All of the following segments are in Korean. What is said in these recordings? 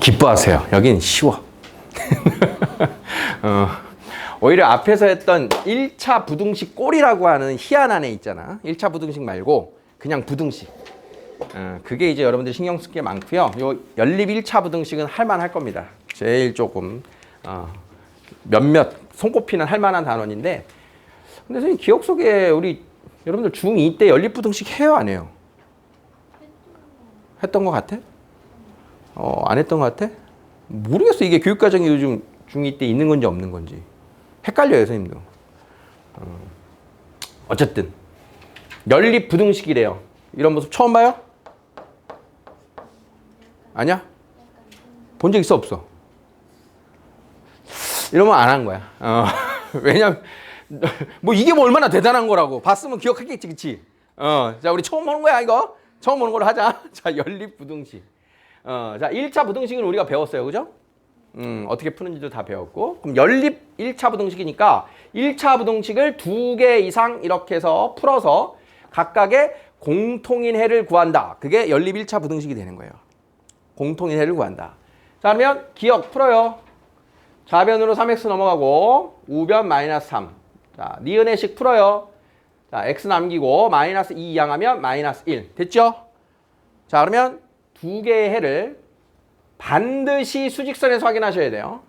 기뻐하세요. 여긴 쉬워. 오히려 앞에서 했던 1차 부등식 꼴이라고 하는 희한한 애 있잖아. 1차 부등식 말고 그냥 부등식. 그게 이제 여러분들 신경 쓸 게 많고요. 요 연립 1차 부등식은 할만할 겁니다. 제일 조금 몇몇 손꼽히는 할만한 단원인데, 근데 선생님 기억 속에 우리 여러분들 중2 때 연립 부등식 해요, 안 해요? 했던 것 같아? 안 했던 것 같아? 모르겠어. 이게 교육과정이 요즘 중2 때 있는 건지 없는 건지 헷갈려요, 선생님도. 어쨌든 연립 부등식이래요. 이런 모습 처음 봐요? 아니야? 본 적 있어, 없어? 이러면 안 한 거야. 왜냐면 뭐 이게 뭐 얼마나 대단한 거라고. 봤으면 기억하겠지, 그치? 자, 우리 처음 보는 거야, 이거. 처음 보는 걸로 하자. 자, 연립 부등식. 자, 1차 부등식은 우리가 배웠어요, 그죠? 어떻게 푸는지도 다 배웠고. 그럼 연립 1차 부등식이니까 1차 부등식을 2개 이상 이렇게 해서 풀어서 각각의 공통인 해를 구한다. 그게 연립 1차 부등식이 되는 거예요. 공통인 해를 구한다. 자, 그러면 기억 풀어요. 좌변으로 3x 넘어가고 우변 마이너스 3. 자, 니은의식 풀어요. 자, x 남기고 마이너스 2 이항하면 마이너스 1. 됐죠? 자, 그러면 2개의 해를 반드시 수직선에서 확인하셔야 돼요.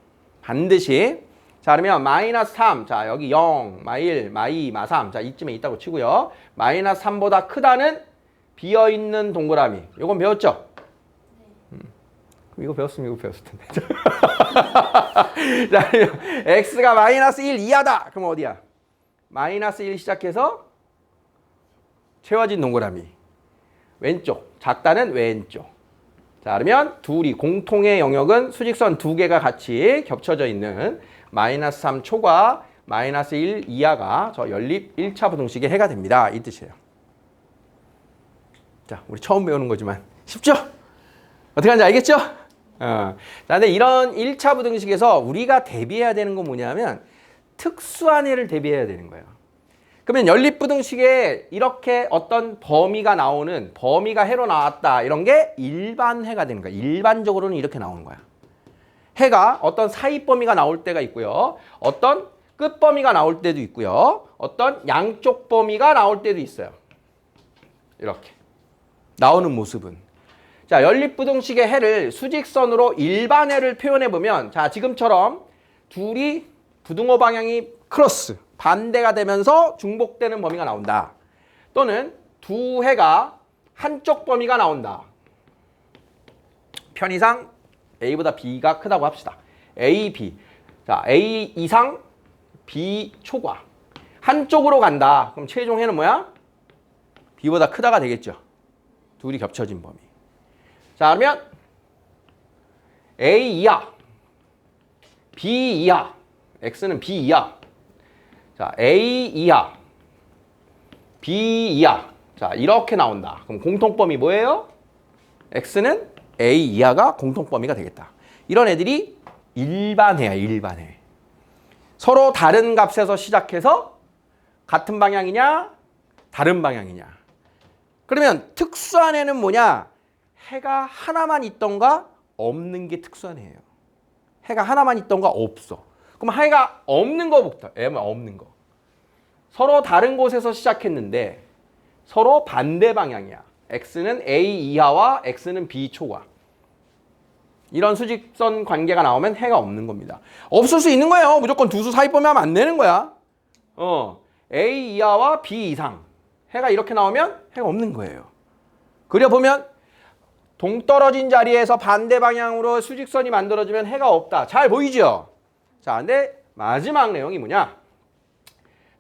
반드시. 자, 그러면 마이너스 3. 자, 여기 0, 마1, 마2, 마3. 자, 이쯤에 있다고 치고요. 마이너스 3보다 크다는 비어있는 동그라미. 요건 배웠죠? 이거 배웠으면 이거 배웠을 텐데. 자, x가 마이너스 1 이하다. 그럼 어디야? 마이너스 1 시작해서 채워진 동그라미. 왼쪽. 작다는 왼쪽. 자, 그러면 둘이 공통의 영역은 수직선 2개가 같이 겹쳐져 있는 마이너스 3 초과 마이너스 1 이하가 저 연립 1차 부등식의 해가 됩니다. 이 뜻이에요. 자, 우리 처음 배우는 거지만 쉽죠? 어떻게 하는지 알겠죠? 자, 근데 이런 1차 부등식에서 우리가 대비해야 되는 건 뭐냐면 특수한 해를 대비해야 되는 거예요. 그러면 연립 부등식에 이렇게 어떤 범위가 나오는, 범위가 해로 나왔다, 이런 게 일반 해가 되는 거야. 일반적으로는 이렇게 나오는 거야. 해가 어떤 사이 범위가 나올 때가 있고요. 어떤 끝 범위가 나올 때도 있고요. 어떤 양쪽 범위가 나올 때도 있어요. 이렇게 나오는 모습은. 자, 연립부등식의 해를 수직선으로 일반 해를 표현해 보면, 자, 지금처럼 둘이 부등호 방향이 크로스, 반대가 되면서 중복되는 범위가 나온다. 또는 두 해가 한쪽 범위가 나온다. 편의상 A보다 B가 크다고 합시다. A, B. 자, A 이상, B 초과. 한쪽으로 간다. 그럼 최종 해는 뭐야? B보다 크다가 되겠죠. 둘이 겹쳐진 범위. 자, 그러면 A 이하, B 이하, X는 B 이하. 자, A 이하, B 이하. 자, 이렇게 나온다. 그럼 공통범위 뭐예요? X는 A 이하가 공통범위가 되겠다. 이런 애들이 일반해야, 일반해. 서로 다른 값에서 시작해서 같은 방향이냐, 다른 방향이냐. 그러면 특수한 애는 뭐냐? 해가 하나만 있던가 없는 게 특수한 해예요. 해가 하나만 있던가 없어. 그럼 해가 없는 거부터, 없는 거. 서로 다른 곳에서 시작했는데 서로 반대 방향이야. X는 A 이하와 X는 B 초과. 이런 수직선 관계가 나오면 해가 없는 겁니다. 없을 수 있는 거예요. 무조건 두 수 사이 범위 하면 안 되는 거야. A 이하와 B 이상. 해가 이렇게 나오면 해가 없는 거예요. 그려보면 동떨어진 자리에서 반대 방향으로 수직선이 만들어지면 해가 없다. 잘 보이죠? 자, 근데 마지막 내용이 뭐냐?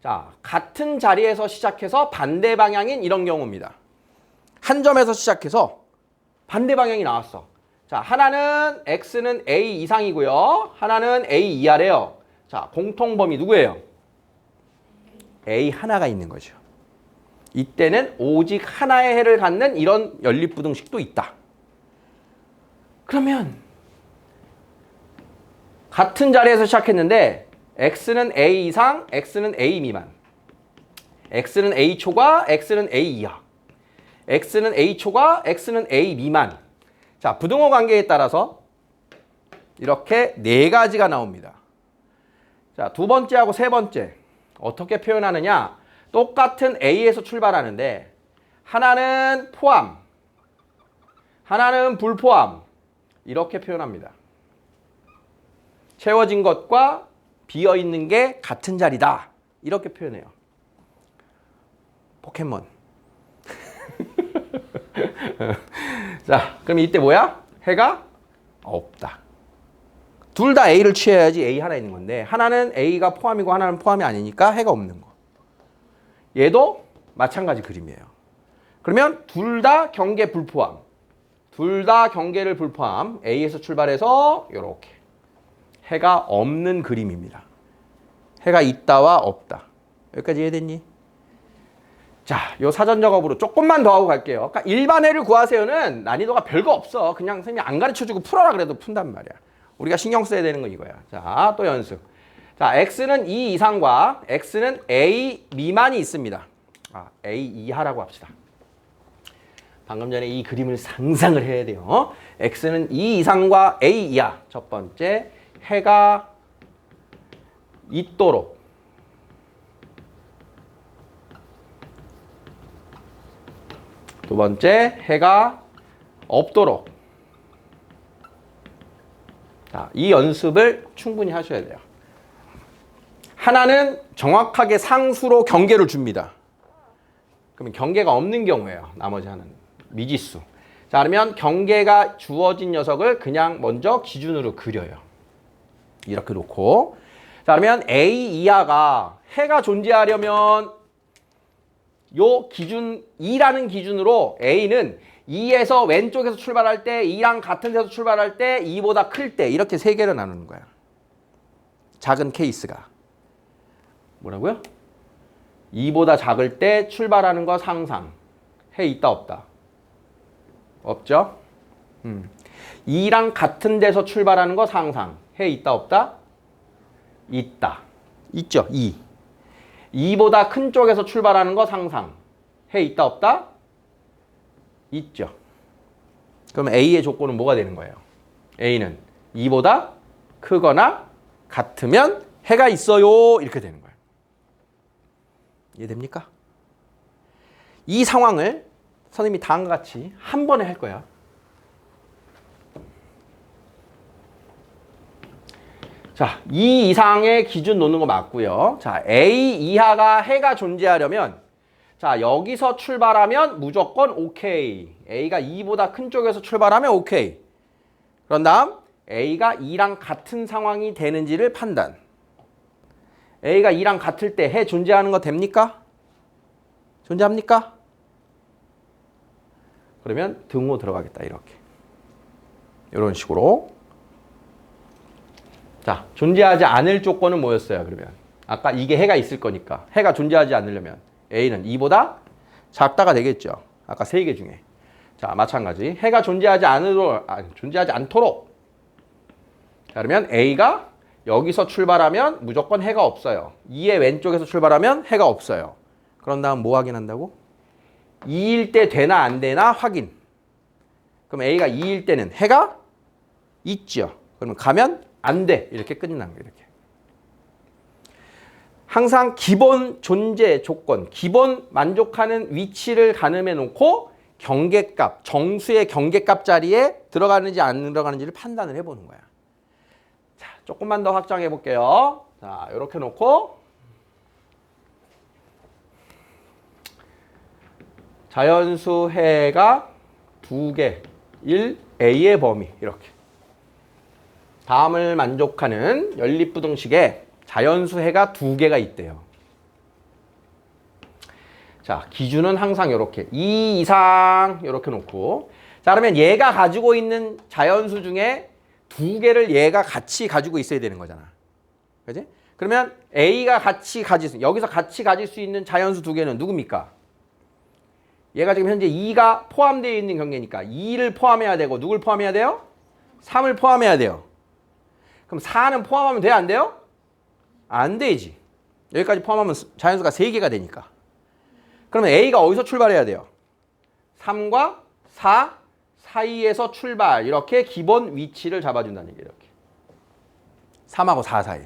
자, 같은 자리에서 시작해서 반대 방향인 이런 경우입니다. 한 점에서 시작해서 반대 방향이 나왔어. 자, 하나는 X는 A 이상이고요. 하나는 A 이하래요. 자, 공통범위 누구예요? A 하나가 있는 거죠. 이때는 오직 하나의 해를 갖는 이런 연립부등식도 있다. 그러면 같은 자리에서 시작했는데 X는 A 이상, X는 A 미만. X는 A 초과, X는 A 이하. X는 A 초과, X는 A 미만. 자, 부등호 관계에 따라서 이렇게 네 가지가 나옵니다. 자, 두 번째하고 세 번째 어떻게 표현하느냐? 똑같은 A에서 출발하는데 하나는 포함, 하나는 불포함 이렇게 표현합니다. 채워진 것과 비어있는 게 같은 자리다 이렇게 표현해요. 포켓몬. 자, 그럼 이때 뭐야? 해가 없다. 둘 다 A를 취해야지 A 하나 있는 건데 하나는 A가 포함이고 하나는 포함이 아니니까 해가 없는 거. 얘도 마찬가지 그림이에요. 그러면 둘 다 경계 불포함. 둘 다 경계를 불포함. A에서 출발해서 이렇게 해가 없는 그림입니다. 해가 있다와 없다. 여기까지 이해됐니? 자, 요 사전 작업으로 조금만 더 하고 갈게요. 그러니까 일반 해를 구하세요는 난이도가 별거 없어. 그냥 선생님이 안 가르쳐주고 풀어라 그래도 푼단 말이야. 우리가 신경 써야 되는 건 이거야. 자, 또 연습. 자, X는 2 이상과 X는 A 미만이 있습니다. A 이하라고 합시다. 방금 전에 이 그림을 상상을 해야 돼요. X는 2 이상과 A 이하. 첫 번째, 해가 있도록. 두 번째, 해가 없도록. 자, 이 연습을 충분히 하셔야 돼요. 하나는 정확하게 상수로 경계를 줍니다. 그러면 경계가 없는 경우예요. 나머지 하나는 미지수. 자, 그러면 경계가 주어진 녀석을 그냥 먼저 기준으로 그려요. 이렇게 놓고. 자, 그러면 A 이하가 해가 존재하려면 요 기준 2라는 기준으로 A는 2에서 왼쪽에서 출발할 때 2랑 같은 데서 출발할 때 2보다 클 때 이렇게 세 개를 나누는 거야. 작은 케이스가. 뭐라고요? 2보다 작을 때 출발하는 거 상상. 해 있다 없다? 없죠? 2랑 같은 데서 출발하는 거 상상. 해 있다 없다? 있다. 있죠? 2. 2보다 큰 쪽에서 출발하는 거 상상. 해 있다 없다? 있죠. 그럼 A의 조건은 뭐가 되는 거예요? A는 2보다 크거나 같으면 해가 있어요. 이렇게 되는 거예요. 이해됩니까? 이 상황을 선생님이 다음과 같이 한 번에 할 거야. 자, 2 이상의 기준 놓는 거 맞고요. 자, A 이하가 해가 존재하려면 자, 여기서 출발하면 무조건 오케이. A가 2보다 큰 쪽에서 출발하면 오케이. 그런 다음 A가 2랑 같은 상황이 되는지를 판단. A가 2랑 같을 때 해 존재하는 거 됩니까? 존재합니까? 그러면 등호 들어가겠다. 이렇게. 이런 식으로. 자, 존재하지 않을 조건은 뭐였어요? 그러면 아까 이게 해가 있을 거니까 해가 존재하지 않으려면 A는 2보다 작다가 되겠죠. 아까 세 개 중에. 자, 마찬가지. 해가 존재하지 않도록. 자, 그러면 A가 여기서 출발하면 무조건 해가 없어요. 2의 왼쪽에서 출발하면 해가 없어요. 그런 다음 뭐 확인한다고? 2일 때 되나 안 되나 확인. 그럼 A가 2일 때는 해가 있죠. 그러면 가면 안 돼. 이렇게 끝나는 거예요. 이렇게. 항상 기본 존재 조건, 기본 만족하는 위치를 가늠해 놓고 경계값, 정수의 경계값 자리에 들어가는지 안 들어가는지를 판단을 해보는 거야. 자, 조금만 더 확장해 볼게요. 자, 이렇게 놓고 자연수 해가 2개, 1, A의 범위 이렇게. 다음을 만족하는 연립부등식에 자연수 해가 2개가 있대요. 자, 기준은 항상 이렇게 2 이상 이렇게 놓고 자, 그러면 얘가 가지고 있는 자연수 중에 2개를 얘가 같이 가지고 있어야 되는 거잖아. 그지? 그러면 A가 여기서 같이 가질 수 있는 자연수 2개는 누굽니까? 얘가 지금 현재 2가 포함되어 있는 경계니까 2를 포함해야 되고 누굴 포함해야 돼요? 3을 포함해야 돼요. 그럼 4는 포함하면 돼요? 안 돼요? 안 되지. 여기까지 포함하면 자연수가 3개가 되니까. 그러면 A가 어디서 출발해야 돼요? 3과 4 사이에서 출발. 이렇게 기본 위치를 잡아준다는 얘기예요. 이렇게. 3하고 4 사이.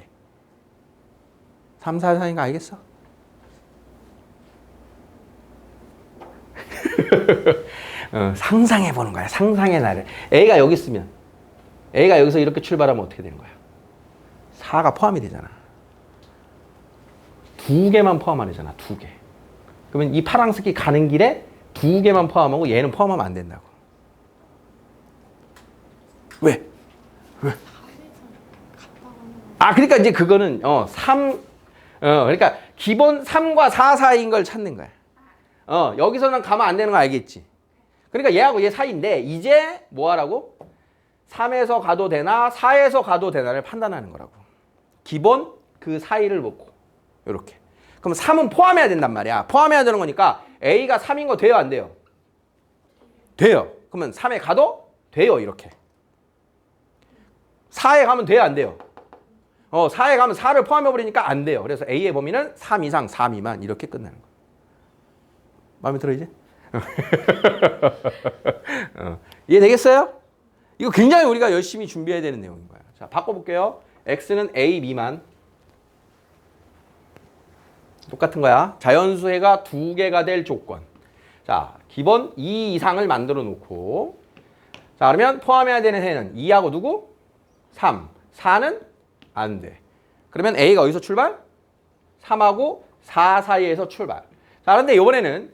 3, 4 사이인 거 알겠어? 상상해 보는 거야. 상상의 나를. A가 여기 있으면 A가 여기서 이렇게 출발하면 어떻게 되는 거야? 4가 포함이 되잖아. 두 개만 포함 안 되잖아. 두 개. 그러면 이 파란색이 가는 길에 두 개만 포함하고 얘는 포함하면 안 된다고. 왜? 아, 그러니까 이제 그거는 3 그러니까 기본 3과 4 사이인 걸 찾는 거야. 여기서는 가면 안 되는 거 알겠지? 그러니까 얘하고 얘 사이인데 이제 뭐 하라고? 3에서 가도 되나 4에서 가도 되나를 판단하는 거라고. 기본 그 사이를 놓고 이렇게. 그럼 3은 포함해야 된단 말이야. 포함해야 되는 거니까 A가 3인 거 돼요, 안 돼요? 돼요. 그러면 3에 가도 돼요, 이렇게. 4에 가면 돼요, 안 돼요? 4에 가면 4를 포함해 버리니까 안 돼요. 그래서 A의 범위는 3 이상 4 미만 이렇게 끝나는 거예요. 마음에 들어 이제? 이해되겠어요? 이거 굉장히 우리가 열심히 준비해야 되는 내용인 거야. 자, 바꿔볼게요. X는 A 미만. 똑같은 거야. 자연수해가 두 개가 될 조건. 자, 기본 2 이상을 만들어 놓고. 자, 그러면 포함해야 되는 해는 2하고 누구? 3. 4는 안 돼. 그러면 A가 어디서 출발? 3하고 4 사이에서 출발. 자, 그런데 이번에는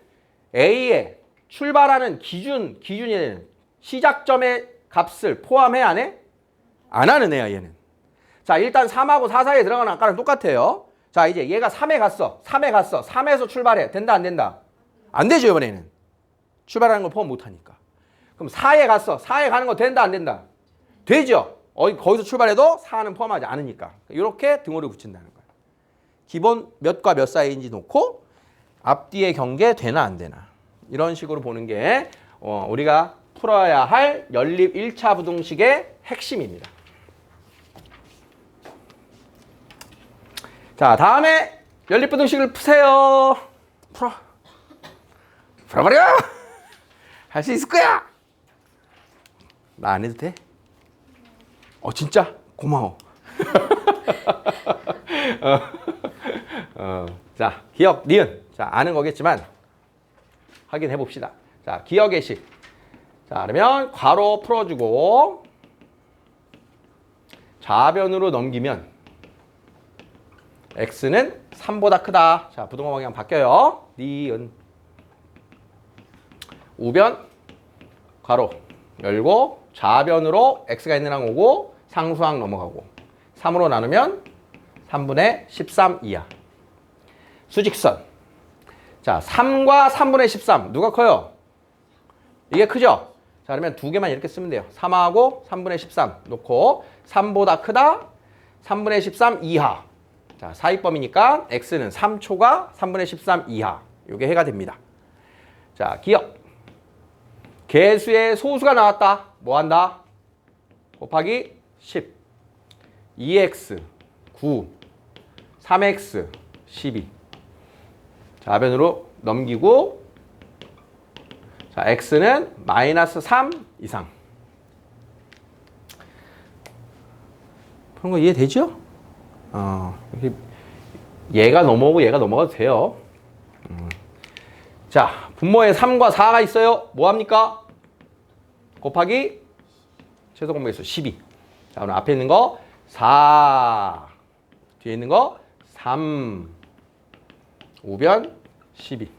A의 출발하는 기준이 시작점의 값을 포함해 안 해? 안 하는 애야, 얘는. 자, 일단 3하고 4 사이에 들어가는 아까랑 똑같아요. 자, 이제 얘가 3에 갔어. 3에서 출발해. 된다, 안 된다? 안 되죠, 이번에는. 출발하는 걸 포함 못 하니까. 그럼 4에 갔어. 4에 가는 거 된다, 안 된다? 되죠. 거기서 출발해도 4는 포함하지 않으니까. 이렇게 등호를 붙인다는 거야. 기본 몇과 몇 사이인지 놓고 앞뒤의 경계 되나 안 되나. 이런 식으로 보는 게 우리가 풀어야 할 연립 1차 부등식의 핵심입니다. 자, 다음에 연립 부등식을 푸세요. 풀어버려. 할 수 있을 거야. 나 안 해도 돼? 진짜? 고마워. 자, 기억, 니은. 자, 아는 거겠지만 확인해 봅시다. 자, 기억 예식. 자, 그러면 괄호 풀어주고 좌변으로 넘기면 x는 3보다 크다. 자, 부등호 방향 바뀌어요. 니은. 우변 괄호 열고 좌변으로 x가 있는 항 오고 상수항 넘어가고 3으로 나누면 3분의 13 이하. 수직선. 자, 3과 3분의 13 누가 커요? 이게 크죠? 자, 그러면 두 개만 이렇게 쓰면 돼요. 3하고 3분의 13 놓고 3보다 크다 3분의 13 이하. 자, 사이범위니까 x는 3초가 3분의 13 이하. 이게 해가 됩니다. 자, 기억. 개수의 소수가 나왔다. 뭐 한다? 곱하기 10. 2x 9 3x 12. 좌변으로 넘기고 자, x는 마이너스 3 이상. 그런 거 이해되죠? 얘가 넘어오고 얘가 넘어가도 돼요. 자, 분모에 3과 4가 있어요. 뭐 합니까? 곱하기 최소 공배수 12. 자, 오늘 앞에 있는 거 4, 뒤에 있는 거 3, 우변 12.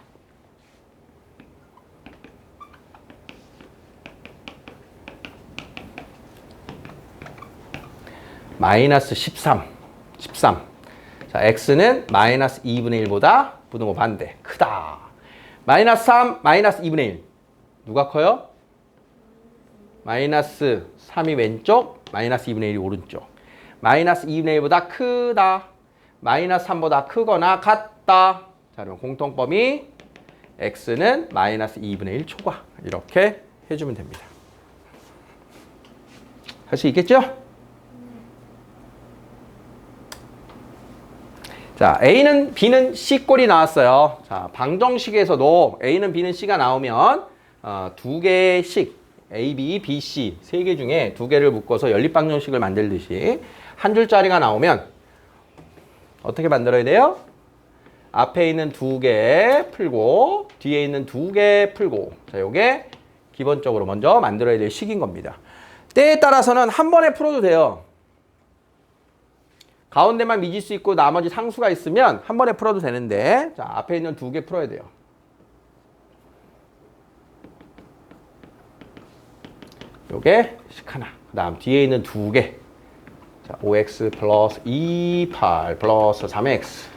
마이너스 13. 자, x는 마이너스 2분의 1보다 부등호 반대. 크다. 마이너스 3, 마이너스 2분의 1. 누가 커요? 마이너스 3이 왼쪽, 마이너스 2분의 1이 오른쪽. 마이너스 2분의 1보다 크다. 마이너스 3보다 크거나 같다. 자, 그럼 공통범위 x는 마이너스 2분의 1 초과. 이렇게 해주면 됩니다. 할 수 있겠죠? 자, A는 B는 C 꼴이 나왔어요. 자, 방정식에서도 A는 B는 C가 나오면 두 개씩 A, B, B, C 세 개 중에 두 개를 묶어서 연립방정식을 만들듯이 한 줄짜리가 나오면 어떻게 만들어야 돼요? 앞에 있는 두 개 풀고 뒤에 있는 두 개 풀고 자, 요게 기본적으로 먼저 만들어야 될 식인 겁니다. 때에 따라서는 한 번에 풀어도 돼요. 가운데만 미지수 있고 나머지 상수가 있으면 한 번에 풀어도 되는데 자, 앞에 있는 두 개 풀어야 돼요. 요게 식 하나. 그 다음 뒤에 있는 두 개. 자, 5x 플러스 28 플러스 3x.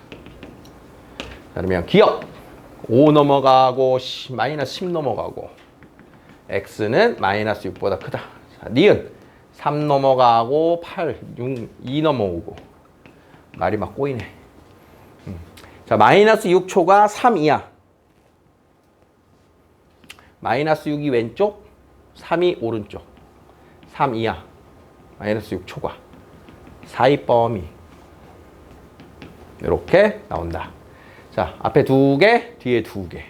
그러면 기억. 5 넘어가고 마이너스 10 넘어가고 x는 마이너스 6보다 크다. 자, 니은 3 넘어가고 8, 6, 2 넘어오고 말이 막 꼬이네. 자, 마이너스 6초가 3 이하. 마이너스 6이 왼쪽, 3이 오른쪽. 3 이하. 마이너스 6초과. 사이 범위. 이렇게 나온다. 자, 앞에 두 개, 뒤에 두 개.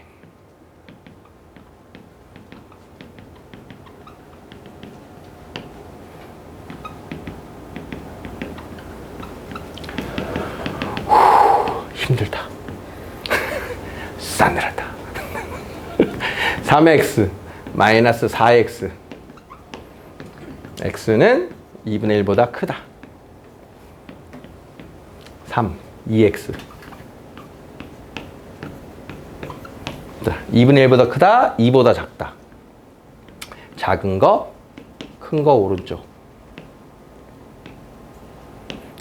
힘들다. 싸늘하다. 3x 마이너스 4x x는 2분의 1보다 크다. 3, 2x 자, 2분의 1보다 크다, 2보다 작다. 작은 거, 큰 거 오른쪽.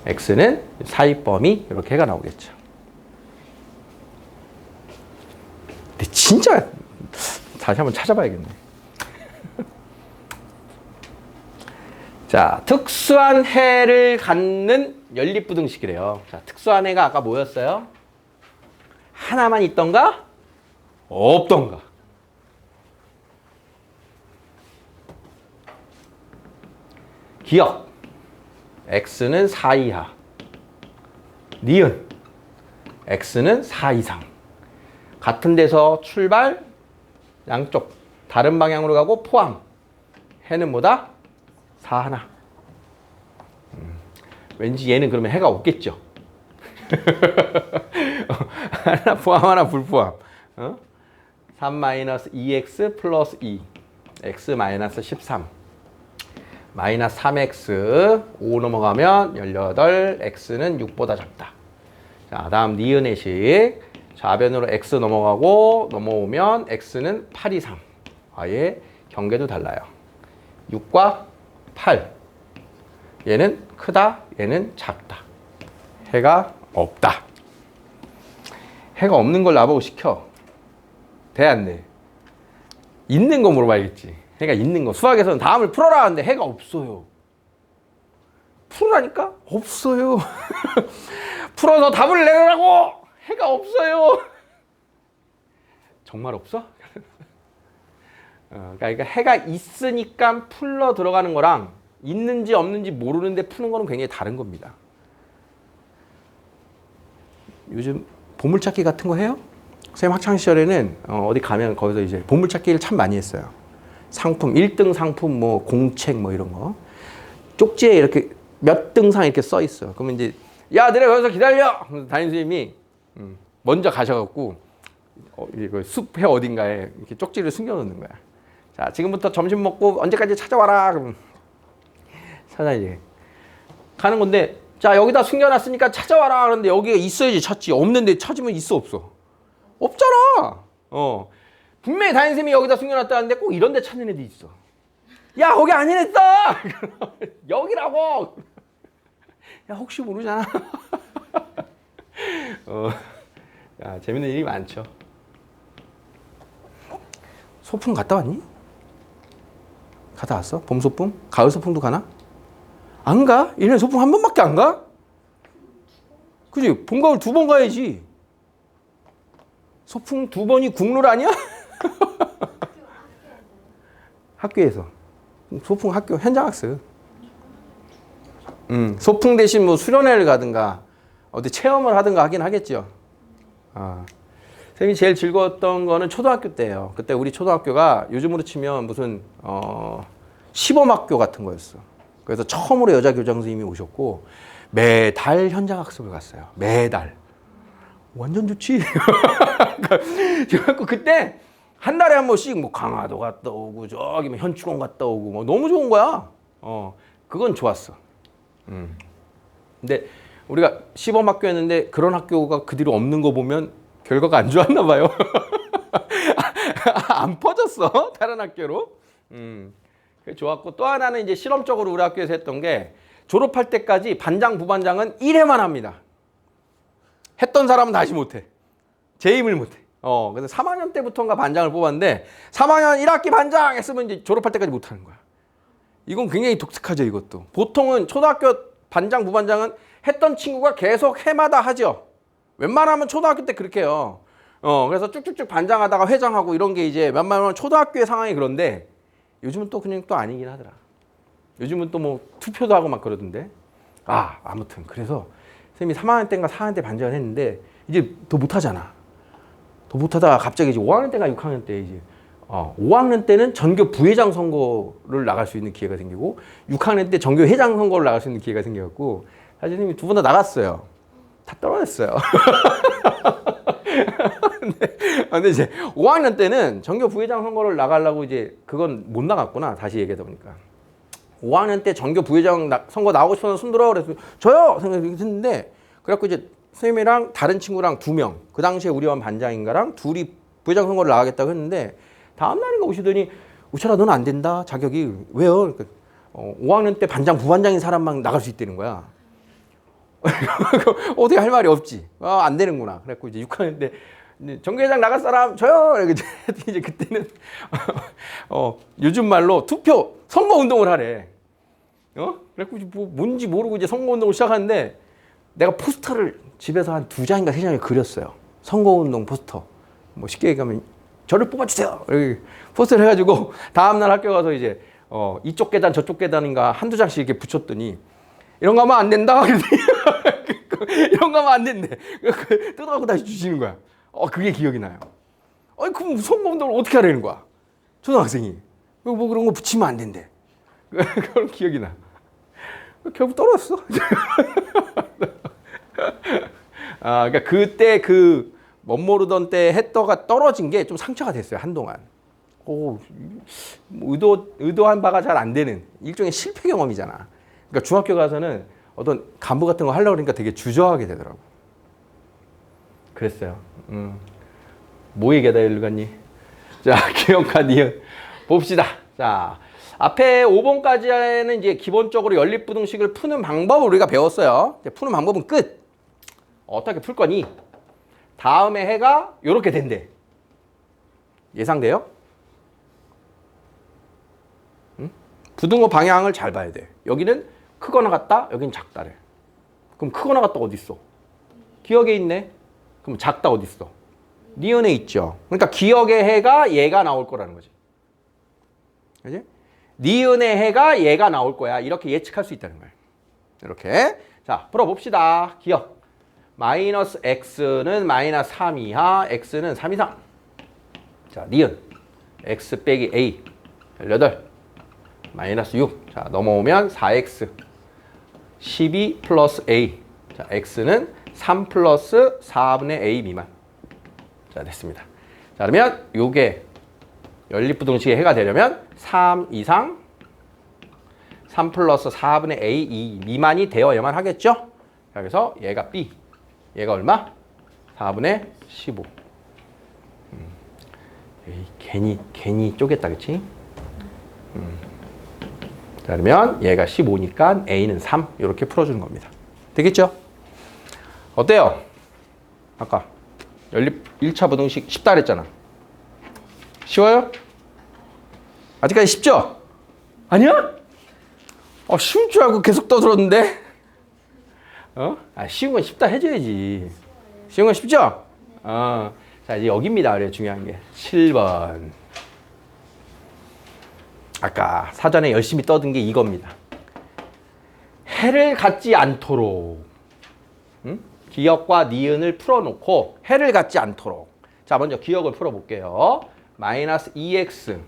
x는 사이 범위 이렇게 해가 나오겠죠. 근데 진짜 다시 한번 찾아봐야겠네. 자, 특수한 해를 갖는 연립부등식이래요. 자, 특수한 해가 아까 뭐였어요? 하나만 있던가? 없던가? 기억. x는 4 이하. 니은. x는 4 이상. 같은 데서 출발, 양쪽 다른 방향으로 가고 포함. 해는 뭐다? 4 하나. 왠지 얘는 그러면 해가 없겠죠. 하나 포함 하나 불포함. 3-2x 플러스 2 x 마이너스 13 마이너스 3x 5 넘어가면 18 x는 6보다 작다. 자, 다음 니은의 식. 좌변으로 x 넘어가고 넘어오면 x는 8 이상. 아예 경계도 달라요. 6과 8. 얘는 크다, 얘는 작다. 해가 없다. 해가 없는 걸 나보고 시켜. 돼, 안 돼? 있는 거 물어봐야겠지. 해가 있는 거. 수학에서는 다음을 풀어라 하는데 해가 없어요. 풀으라니까? 없어요. 풀어서 답을 내놓으라고! 해가 없어요. 정말 없어? 그러니까 해가 있으니까 풀러 들어가는 거랑 있는지 없는지 모르는데 푸는 거는 굉장히 다른 겁니다. 요즘 보물찾기 같은 거 해요? 선생님 학창시절에는 어디 가면 거기서 이제 보물찾기를 참 많이 했어요. 상품, 1등 상품, 뭐 공책 뭐 이런 거. 쪽지에 이렇게 몇 등상 이렇게 써 있어. 그러면 이제 야, 너네 거기서 기다려! 담임선생님이 먼저 가셔갖고 이거 숲의 어딘가에 이렇게 쪽지를 숨겨놓는 거야. 자, 지금부터 점심 먹고 언제까지 찾아와라. 그럼 사장님 가는 건데, 자, 여기다 숨겨놨으니까 찾아와라. 그런데 여기가 있어야지 찾지. 없는데 찾으면 있어 없어? 없잖아. 분명히 담임선생님이 여기다 숨겨놨다는데 꼭 이런 데 찾는 애도 있어. 야, 거기 아니랬어. 여기라고. 야, 혹시 모르잖아. 야, 재밌는 일이 많죠. 소풍 갔다 왔니? 갔다 왔어? 봄 소풍? 가을 소풍도 가나? 안 가? 1년에 소풍 한 번밖에 안 가? 그지? 봄, 가을 2번 가야지. 소풍 2번이 국룰 아니야? 학교에서. 소풍 학교 현장학습. 소풍 대신 뭐 수련회를 가든가 어디 체험을 하든가 하긴 하겠죠. 쌤이 제일 즐거웠던 거는 초등학교 때예요. 그때 우리 초등학교가 요즘으로 치면 무슨 시범학교 같은 거였어. 그래서 처음으로 여자 교장 선생님이 오셨고 매달 현장 학습을 갔어요. 매달. 완전 좋지. 그래갖고 그때 한 달에 한 번씩 뭐 강화도 갔다 오고 저기 뭐 현충원 갔다 오고 뭐 너무 좋은 거야. 그건 좋았어. 근데 우리가 시범학교였는데 그런 학교가 그 뒤로 없는 거 보면 결과가 안 좋았나 봐요. 안 퍼졌어 다른 학교로. 그게 좋았고 또 하나는 이제 실험적으로 우리 학교에서 했던 게 졸업할 때까지 반장 부반장은 1회만 합니다. 했던 사람은 다시 못해. 재임을 못해. 그래서 3학년 때부터인가 반장을 뽑았는데 3학년 1학기 반장 했으면 이제 졸업할 때까지 못하는 거야. 이건 굉장히 독특하죠 이것도. 보통은 초등학교 반장 부반장은 했던 친구가 계속 해마다 하죠. 웬만하면 초등학교 때 그렇게 해요. 그래서 쭉쭉쭉 반장하다가 회장하고 이런 게 이제 웬만하면 초등학교의 상황이 그런데 요즘은 또 그냥 또 아니긴 하더라. 요즘은 또 뭐 투표도 하고 막 그러던데. 아무튼 그래서 선생님이 3학년 때인가 4학년 때 반장을 했는데 이제 더 못하잖아. 더 못하다가 갑자기 이제 5학년 때인가 6학년 때 이제 5학년 때는 전교 부회장 선거를 나갈 수 있는 기회가 생기고 6학년 때 전교 회장 선거를 나갈 수 있는 기회가 생겨갖고 사실 선생님이 두 분 다 나갔어요. 다 떨어졌어요. 근데 이제 5학년 때는 전교 부회장 선거를 나가려고 이제 그건 못 나갔구나. 다시 얘기하다 보니까. 5학년 때 전교 부회장 선거 나오고 싶어서 손들어 그래서 저요 생각했는데 그래갖고 이제 선생님이랑 다른 친구랑 2명 그 당시에 우리 반 반장인가랑 둘이 부회장 선거를 나가겠다고 했는데 다음 날인가 오시더니 우철아 너는 안 된다 자격이 왜요? 그러니까 5학년 때 반장 부반장인 사람만 나갈 수 있다는 거야. 어떻게 할 말이 없지. 안 되는구나. 그래갖고 이제 6학년 때 정계장 나갈 사람 저요. 이제 그때는 요즘 말로 투표 선거 운동을 하래. 그래갖고 뭐 뭔지 모르고 이제 선거 운동을 시작하는데 내가 포스터를 집에서 한 2장인가 3장을 그렸어요. 선거 운동 포스터. 뭐 쉽게 얘기하면 저를 뽑아주세요. 이렇게 포스터를 해가지고 다음날 학교 가서 이제 이쪽 계단 저쪽 계단인가 한두 장씩 이렇게 붙였더니 이런 거 하면 안 된다. 이런 거 하면 안 된대. 뜯어갖고 다시 주시는 거야. 그게 기억이 나요. 그럼 선거 운동을 어떻게 하라는 거야? 초등학생이. 뭐 그런 거 붙이면 안 된대. 그런 기억이 나. 결국 떨어졌어. 그러니까 그때 그 멋모르던 때 했더가 떨어진 게 좀 상처가 됐어요. 한동안. 의도한 바가 잘 안 되는 일종의 실패 경험이잖아. 그러니까 중학교 가서는 어떤 간부 같은 거 하려고 그러니까 되게 주저하게 되더라고. 그랬어요. 뭐 얘기하다 일로 갔니? 자, 기억과 니은 봅시다. 자, 앞에 5번까지는 이제 기본적으로 연립부등식을 푸는 방법을 우리가 배웠어요. 이제 푸는 방법은 끝. 어떻게 풀 거니? 다음에 해가 이렇게 된대. 예상돼요? 부등호 방향을 잘 봐야 돼. 여기는 크거나 같다, 여기는 작다래. 그럼 크거나 같다 어디 있어? 기억에 있네. 그럼 작다 어디 있어? 니은에 있죠. 그러니까 기억의 해가 얘가 나올 거라는 거지. 그지? 니은의 해가 얘가 나올 거야. 이렇게 예측할 수 있다는 거예요. 이렇게. 자, 풀어봅시다. 기억. 마이너스 x는 마이너스 3 이하, x는 3 이상. 자, 니은. x 빼기 a. 18. 마이너스 6. 자, 넘어오면 4x. 12 플러스 a. 자, x는 3 플러스 4분의 a 미만. 자, 됐습니다. 자, 그러면 요게 연립부등식의 해가 되려면 3 이상 3 플러스 4분의 a 2 미만이 되어야만 하겠죠? 자, 그래서 얘가 b. 얘가 얼마? 4분의 15. 에이, 괜히 쪼갰다, 그치? 자, 그러면 얘가 15니까 a는 3. 이렇게 풀어주는 겁니다. 되겠죠? 어때요? 아까 연립 1차 부등식 쉽다 그랬잖아. 쉬워요? 아직까지 쉽죠? 아니야? 쉬운 줄 알고 계속 떠들었는데? 쉬운 건 쉽다 해줘야지. 쉬운 건 쉽죠? 자, 이제 여기입니다. 그래, 중요한 게. 7번. 아까 사전에 열심히 떠든 게 이겁니다. 해를 갖지 않도록. 기억과 니은을 풀어놓고 해를 갖지 않도록. 자, 먼저 기억을 풀어볼게요. 마이너스 2x.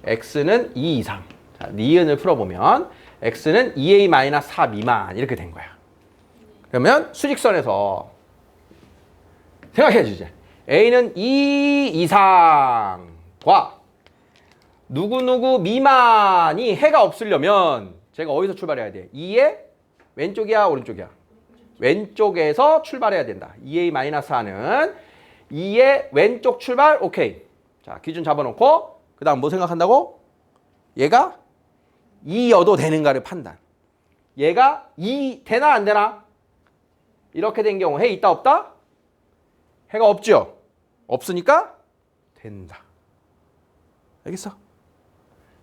x는 2 이상. 자, 니은을 풀어보면 x는 2a 마이너스 4 미만 이렇게 된 거야. 그러면 수직선에서 생각해 주지. a는 2 이상과 누구누구 미만이 해가 없으려면 제가 어디서 출발해야 돼? 2의 왼쪽이야, 오른쪽이야? 왼쪽에서 출발해야 된다. 2a-4는 2의 왼쪽 출발, 오케이. 자, 기준 잡아놓고 그 다음 뭐 생각한다고? 얘가 2여도 되는가를 판단. 얘가 2 되나 안 되나? 이렇게 된 경우 해 있다 없다? 해가 없죠? 없으니까 된다. 알겠어?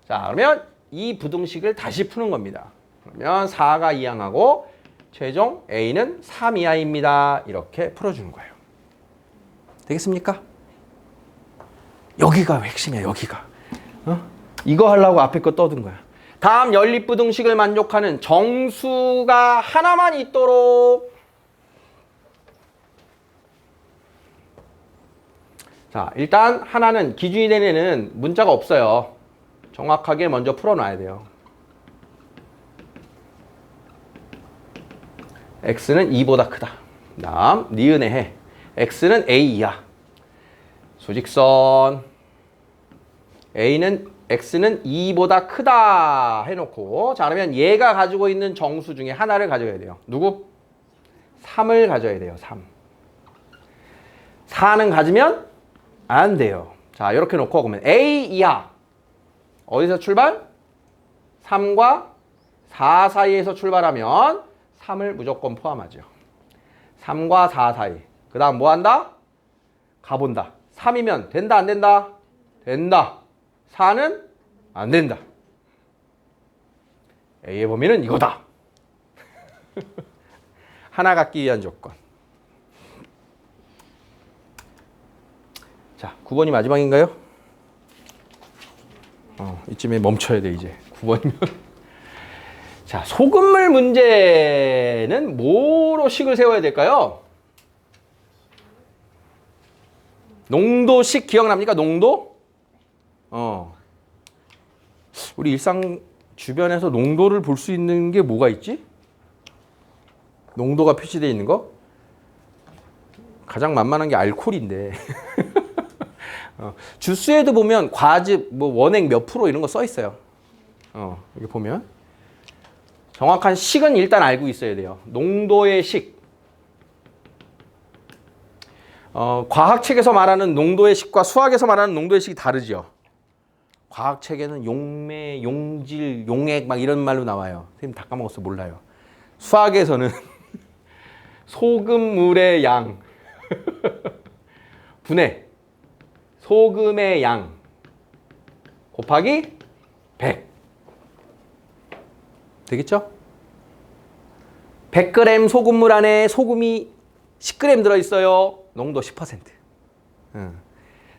자, 그러면 이 부등식을 다시 푸는 겁니다. 그러면 4가 이항하고 최종 a는 3 이하입니다. 이렇게 풀어주는 거예요. 되겠습니까? 여기가 핵심이야. 여기가. 이거 하려고 앞에 거 떠든 거야. 다음 연립부등식을 만족하는 정수가 하나만 있도록. 자, 일단 하나는 기준이 되는 애는 문자가 없어요. 정확하게 먼저 풀어놔야 돼요. x는 2보다 크다. 다음 니은의 해. x는 a야. 수직선 x는 2보다 크다 해놓고, 자, 그러면 얘가 가지고 있는 정수 중에 하나를 가져야 돼요. 누구? 3을 가져야 돼요. 3. 4는 가지면 안 돼요. 자, 이렇게 놓고 그러면 a 이하. 어디서 출발? 3과 4 사이에서 출발하면 3을 무조건 포함하죠. 3과 4 사이. 그 다음 뭐 한다? 가본다. 3이면 된다 안 된다? 된다. 4는 안 된다. A의 범위는 이거다. 하나 갖기 위한 조건. 자, 9번이 마지막인가요? 이쯤에 멈춰야 돼 이제. 9번이면. 자, 소금물 문제는 뭐로 식을 세워야 될까요? 농도식 기억납니까? 농도? 우리 일상 주변에서 농도를 볼 수 있는 게 뭐가 있지? 농도가 표시되어 있는 거? 가장 만만한 게 알코올인데. 주스에도 보면 과즙, 뭐 원액 몇 프로 이런 거 써 있어요. 여기 보면. 정확한 식은 일단 알고 있어야 돼요. 농도의 식. 과학책에서 말하는 농도의 식과 수학에서 말하는 농도의 식이 다르죠. 과학책에는 용매, 용질, 용액 막 이런 말로 나와요. 선생님 다 까먹었어. 몰라요. 수학에서는 소금물의 양 분해 소금의 양 곱하기 100 되겠죠? 100g 소금물 안에 소금이 10g 들어있어요. 농도 10%.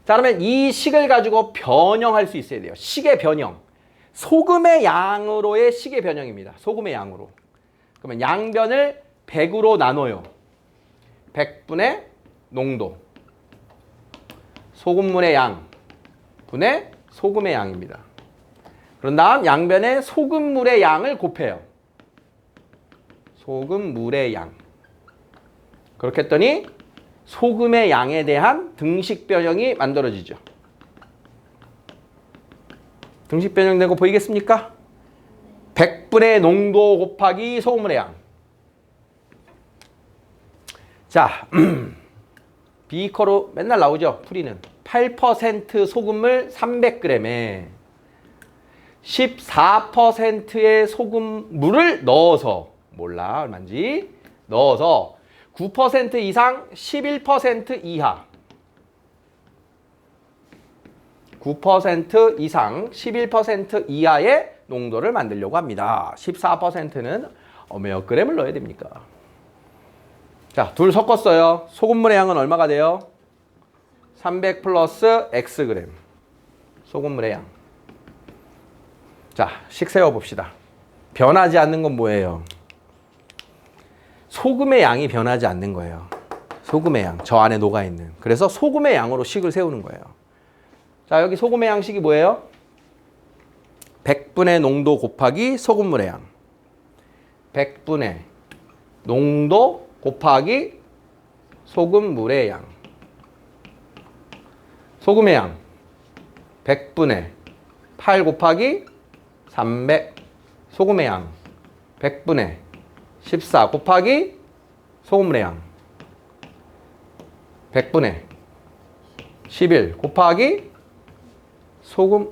자, 그러면 이 식을 가지고 변형할 수 있어야 돼요. 식의 변형. 소금의 양으로의 식의 변형입니다. 소금의 양으로. 그러면 양변을 100으로 나눠요. 100분의 농도. 소금물의 양 분의 소금의 양입니다. 그런 다음 양변에 소금물의 양을 곱해요. 소금물의 양. 그렇게 했더니 소금의 양에 대한 등식 변형이 만들어지죠. 등식 변형된 거 보이겠습니까? 100분의 농도 곱하기 소금물의 양. 자, 비커로 맨날 나오죠. 풀이는 8% 소금물 300g에 14%의 소금물을 넣어서, 몰라 얼마인지, 넣어서 9% 이상 11% 이하 9% 이상 11% 이하의 농도를 만들려고 합니다. 14%는 몇 g을 넣어야 됩니까? 자, 둘 섞었어요. 소금물의 양은 얼마가 돼요? 300 플러스 Xg. 소금물의 양. 자, 식 세워봅시다. 변하지 않는 건 뭐예요? 소금의 양이 변하지 않는 거예요. 소금의 양, 저 안에 녹아있는. 그래서 소금의 양으로 식을 세우는 거예요. 자, 여기 소금의 양식이 뭐예요? 100분의 농도 곱하기 소금물의 양. 100분의 농도 곱하기 소금물의 양. 소금의 양 100분의 8 곱하기 300. 소금의 양 100분의 14 곱하기 소금물의 양 100분의 11 곱하기 소금물의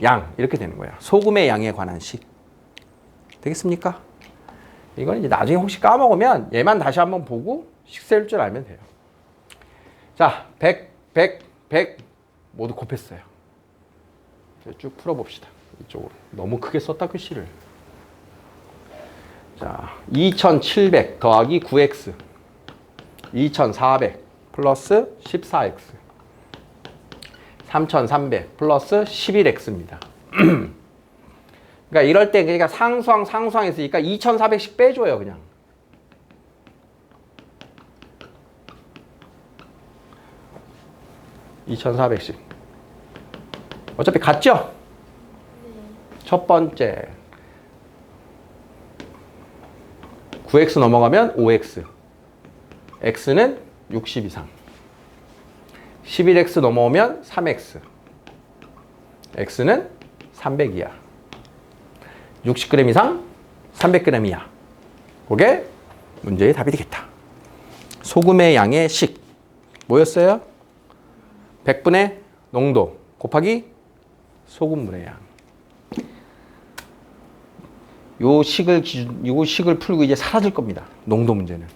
양. 이렇게 되는 거예요. 소금의 양에 관한 식. 되겠습니까? 이건 이제 나중에 혹시 까먹으면 얘만 다시 한번 보고 식 세울 줄 알면 돼요. 자, 100, 100, 100 모두 곱했어요. 쭉 풀어봅시다. 이쪽으로. 너무 크게 썼다, 글씨를. 자, 2700 더하기 9x 2400 플러스 14x 3300 플러스 11x입니다. 그러니까 이럴 때 그러니까 상수항했으니까 2400씩 빼줘요, 그냥. (2400씩) 어차피 같죠? 첫 번째 9x 넘어가면 5x, x는 60 이상. 11x 넘어오면 3x, x는 300 이하. 60g 이상 300g 이하. 그게 문제의 답이 되겠다. 소금의 양의 식 뭐였어요? 100분의 농도 곱하기 소금물의 양. 요 식을 풀고 이제 사라질 겁니다. 농도 문제는.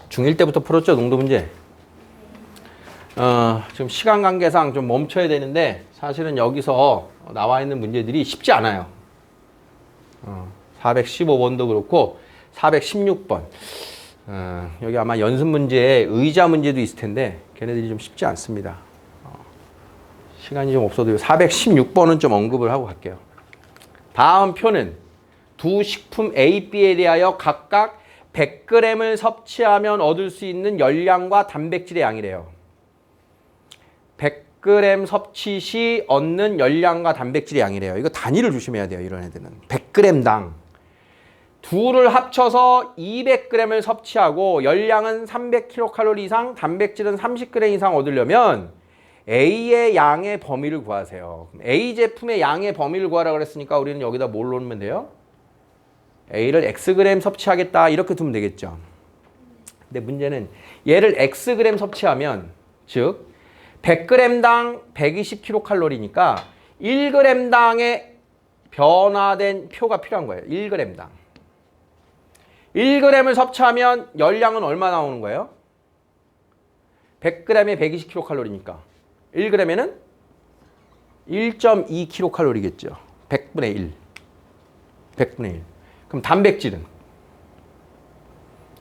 중1 때부터 풀었죠, 농도 문제. 지금 시간 관계상 좀 멈춰야 되는데 사실은 여기서 나와 있는 문제들이 쉽지 않아요. 415번도 그렇고 416번. 여기 아마 연습 문제에 의자 문제도 있을 텐데 걔네들이 좀 쉽지 않습니다. 시간이 좀 없어도 416번은 좀 언급을 하고 갈게요. 다음 표는 두 식품 A, B에 대하여 각각 100g을 섭취하면 얻을 수 있는 열량과 단백질의 양이래요. 100g 섭취 시 얻는 열량과 단백질의 양이래요. 이거 단위를 조심해야 돼요, 이런 애들은. 100g당. 둘을 합쳐서 200g을 섭취하고 열량은 300kcal 이상, 단백질은 30g 이상 얻으려면 A의 양의 범위를 구하세요. A 제품의 양의 범위를 구하라 그랬으니까 우리는 여기다 뭘 넣으면 돼요? A를 Xg 섭취하겠다 이렇게 두면 되겠죠. 근데 문제는 얘를 Xg 섭취하면 즉 100g당 120kcal니까 1g당의 변화된 표가 필요한 거예요. 1g당. 1g을 섭취하면 열량은 얼마 나오는 거예요? 100g에 120kcal니까 1g에는 1.2kcal겠죠. 100분의 1. 100분의 1. 그럼 단백질은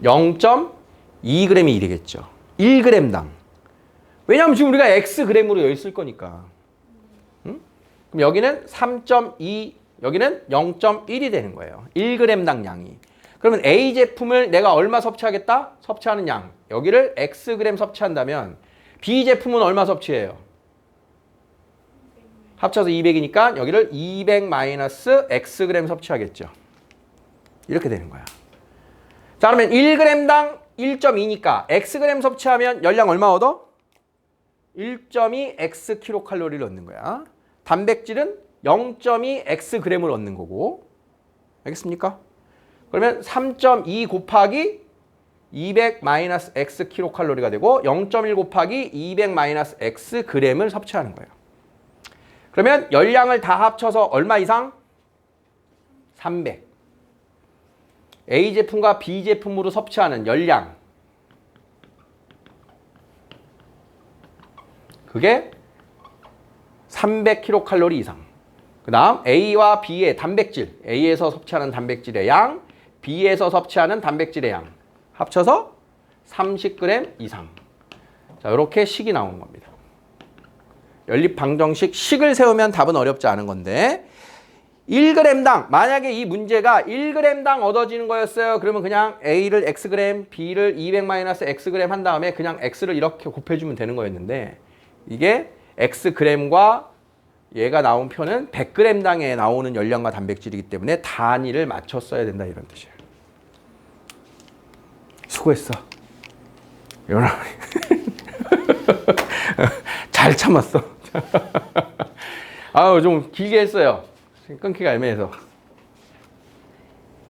0.2g이 되겠죠. 1g당. 왜냐하면 지금 우리가 Xg으로 여기 쓸 거니까. 응? 그럼 여기는 3.2, 여기는 0.1이 되는 거예요. 1g당 양이. 그러면 A 제품을 내가 얼마 섭취하겠다? 섭취하는 양. 여기를 Xg 섭취한다면 B 제품은 얼마 섭취해요? 합쳐서 200이니까 여기를 200-Xg 섭취하겠죠. 이렇게 되는 거야. 자, 그러면 1g당 1.2니까 Xg 섭취하면 열량 얼마 얻어? 1.2Xkcal를 얻는 거야. 단백질은 0.2Xg을 얻는 거고. 알겠습니까? 그러면 3.2 곱하기 200-Xkcal가 되고 0.1 곱하기 200-Xg을 섭취하는 거예요. 그러면 열량을 다 합쳐서 얼마 이상? 300. A 제품과 B 제품으로 섭취하는 열량. 그게 300kcal 이상. 그 다음 A와 B의 단백질. A에서 섭취하는 단백질의 양, B에서 섭취하는 단백질의 양. 합쳐서 30g 이상. 자, 이렇게 식이 나오는 겁니다. 연립방정식 식을 세우면 답은 어렵지 않은 건데 1g당 만약에 이 문제가 1g당 얻어지는 거였어요. 그러면 그냥 A를 Xg, B를 200-Xg 한 다음에 그냥 X를 이렇게 곱해주면 되는 거였는데 이게 Xg과 얘가 나온 표는 100g당에 나오는 열량과 단백질이기 때문에 단위를 맞춰 써야 된다 이런 뜻이에요. 수고했어. 여러분 잘 참았어. 아유 좀 길게 했어요. 끊기가 애매해서.